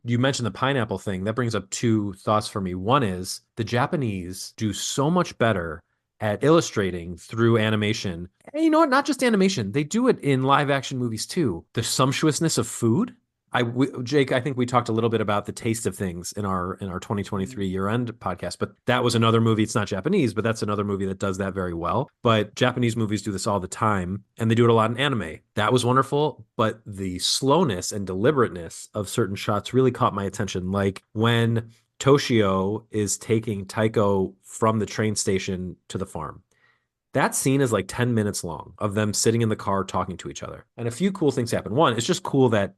you mentioned the pineapple thing. That brings up two thoughts for me. One is the Japanese do so much better at illustrating through animation. And you know what? Not just animation, they do it in live action movies too. The sumptuousness of food. Jake, I think we talked a little bit about the taste of things in our 2023 year end podcast, but that was another movie. It's not Japanese, but that's another movie that does that very well. But Japanese movies do this all the time, and they do it a lot in anime. That was wonderful, but the slowness and deliberateness of certain shots really caught my attention. Like when Toshio is taking Taiko from the train station to the farm. That scene is like 10 minutes long of them sitting in the car talking to each other. And a few cool things happen. One, it's just cool that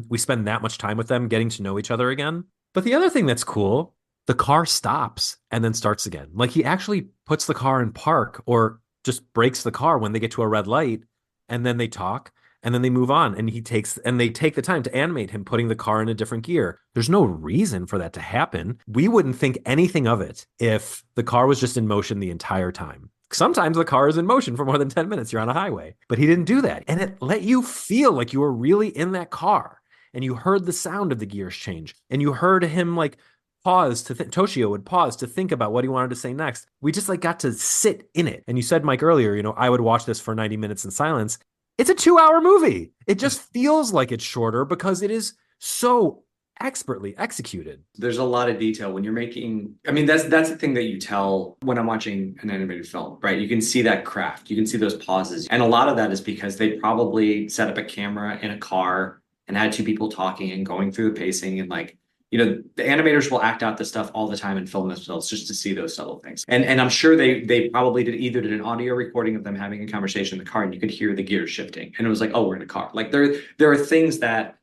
we spend that much time with them getting to know each other again. But the other thing that's cool, the car stops and then starts again. Like he actually puts the car in park or just breaks the car when they get to a red light, and then they talk and then they move on, and they take the time to animate him putting the car in a different gear. There's no reason for that to happen. We wouldn't think anything of it if the car was just in motion the entire time. Sometimes the car is in motion for more than 10 minutes. You're on a highway, but he didn't do that. And it let you feel like you were really in that car, and you heard the sound of the gears change, and you heard him like Toshio would pause to think about what he wanted to say next. We just like got to sit in it. And you said, Mike, earlier, I would watch this for 90 minutes in silence. It's a 2 hour movie. It just feels like it's shorter because it is so expertly executed. There's a lot of detail when you're making. I mean, that's the thing that you tell when I'm watching an animated film, right? You can see that craft, you can see those pauses, and a lot of that is because they probably set up a camera in a car and had two people talking and going through the pacing, and like, the animators will act out this stuff all the time and film themselves just to see those subtle things. And I'm sure they probably did an audio recording of them having a conversation in the car, and you could hear the gears shifting, and it was like, oh, we're in a car. Like there are things that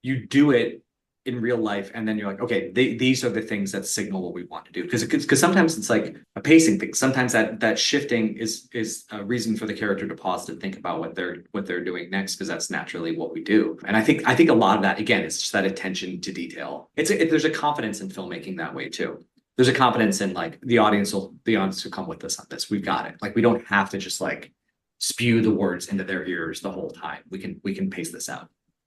you do it in real life, and then you're like, okay, these are the things that signal what we want to do, because sometimes it's like a pacing thing. Sometimes that shifting is a reason for the character to pause to think about what they're doing next, because that's naturally what we do. And I think a lot of that, again, is just that attention to detail. There's a confidence in filmmaking that way too. There's a confidence in like the audience will come with us on this. We've got it. Like we don't have to just like spew the words into their ears the whole time. We can pace this out.